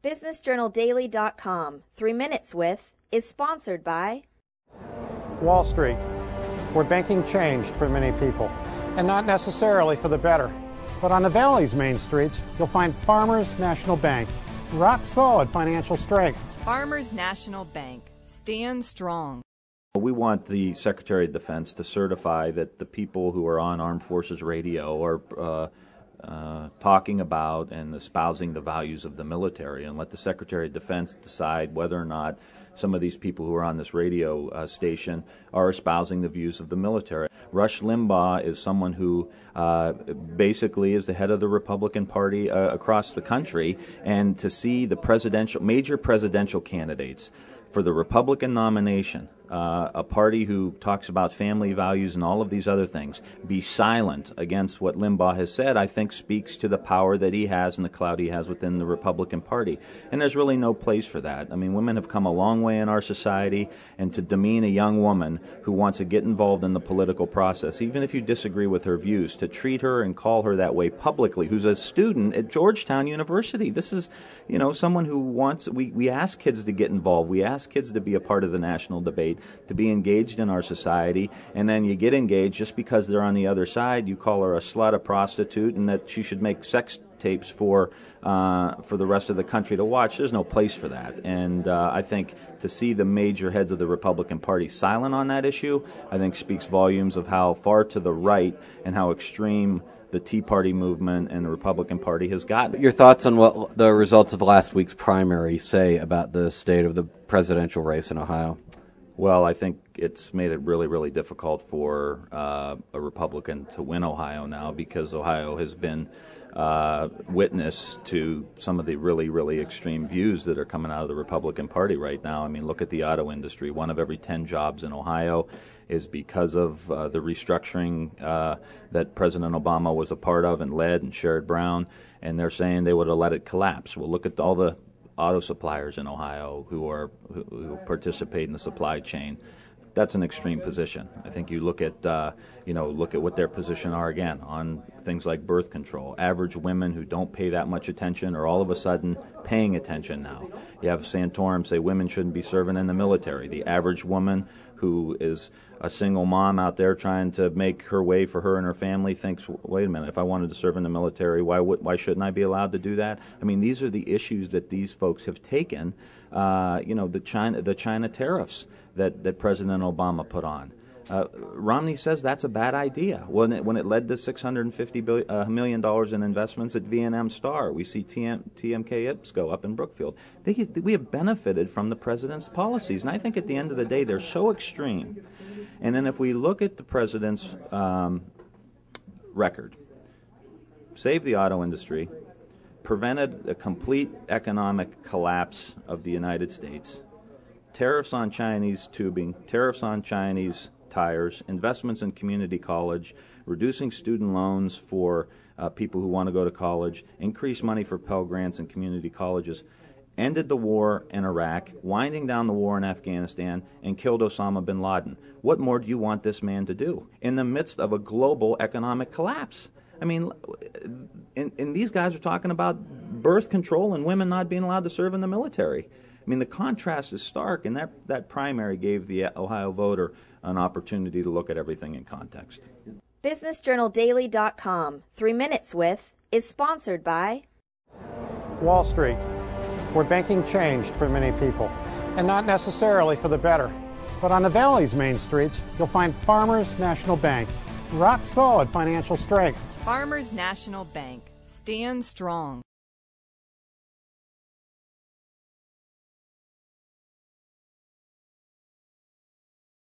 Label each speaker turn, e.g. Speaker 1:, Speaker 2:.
Speaker 1: BusinessJournalDaily.com 3 Minutes With is sponsored by
Speaker 2: Wall Street, where banking changed for many people, and not necessarily for the better. But on the Valley's main streets, you'll find Farmers National Bank, rock-solid financial strength.
Speaker 3: Farmers National Bank, stand strong.
Speaker 4: We want the Secretary of Defense to certify that the people who are on Armed Forces Radio are talking about and espousing the values of the military, and let the Secretary of Defense decide whether or not some of these people who are on this radio station are espousing the views of the military. Rush Limbaugh is someone who basically is the head of the Republican Party across the country, and to see the major presidential candidates for the Republican nomination, a party who talks about family values and all of these other things, be silent against what Limbaugh has said, I think speaks to the power that he has and the clout he has within the Republican Party. And there's really no place for that. I mean, women have come a long way in our society, and to demean a young woman who wants to get involved in the political process, even if you disagree with her views, to treat her and call her that way publicly, who's a student at Georgetown University. This is, someone who wants, we ask kids to get involved. We ask kids to be a part of the national debate, to be engaged in our society, and then you get engaged just because they're on the other side. You call her a slut, a prostitute, and that she should make sex tapes for the rest of the country to watch. There's no place for that. And I think to see the major heads of the Republican Party silent on that issue, I think speaks volumes of how far to the right and how extreme the Tea Party movement and the Republican Party has gotten.
Speaker 5: Your thoughts on what the results of last week's primary say about the state of the presidential race in Ohio?
Speaker 4: Well, I think it's made it really, really difficult for a Republican to win Ohio now, because Ohio has been witness to some of the really, really extreme views that are coming out of the Republican Party right now. I mean, look at the auto industry. 1 of every 10 jobs in Ohio is because of the restructuring that President Obama was a part of and led, and Sherrod Brown, and they're saying they would have let it collapse. Well, look at all the auto suppliers in Ohio who participate in the supply chain. That's an extreme position. I think you look at what their position are again on things like birth control. Average women who don't pay that much attention are all of a sudden paying attention now. You have Santorum say women shouldn't be serving in the military. The average woman who is a single mom out there trying to make her way for her and her family thinks, wait a minute, if I wanted to serve in the military, why shouldn't I be allowed to do that? I mean, these are the issues that these folks have taken. The China tariffs that President Obama put on. Romney says that's a bad idea. When it led to $650 million in investments at V&M Star, we see TMK IPSCO up in Brookfield. We have benefited from the president's policies, and I think at the end of the day they're so extreme. And then if we look at the president's record, saved the auto industry, prevented a complete economic collapse of the United States, tariffs on Chinese tubing, tariffs on Chinese tires, investments in community college, reducing student loans for people who want to go to college, increased money for Pell Grants and community colleges, ended the war in Iraq, winding down the war in Afghanistan, and killed Osama bin Laden. What more do you want this man to do in the midst of a global economic collapse? I mean, and these guys are talking about birth control and women not being allowed to serve in the military. I mean, the contrast is stark, and that primary gave the Ohio voter an opportunity to look at everything in context.
Speaker 1: BusinessJournalDaily.com 3 Minutes With is sponsored by
Speaker 2: Wall Street, where banking changed for many people, and not necessarily for the better. But on the Valley's main streets, you'll find Farmers National Bank, rock-solid financial strength.
Speaker 3: Farmers National Bank, stand strong.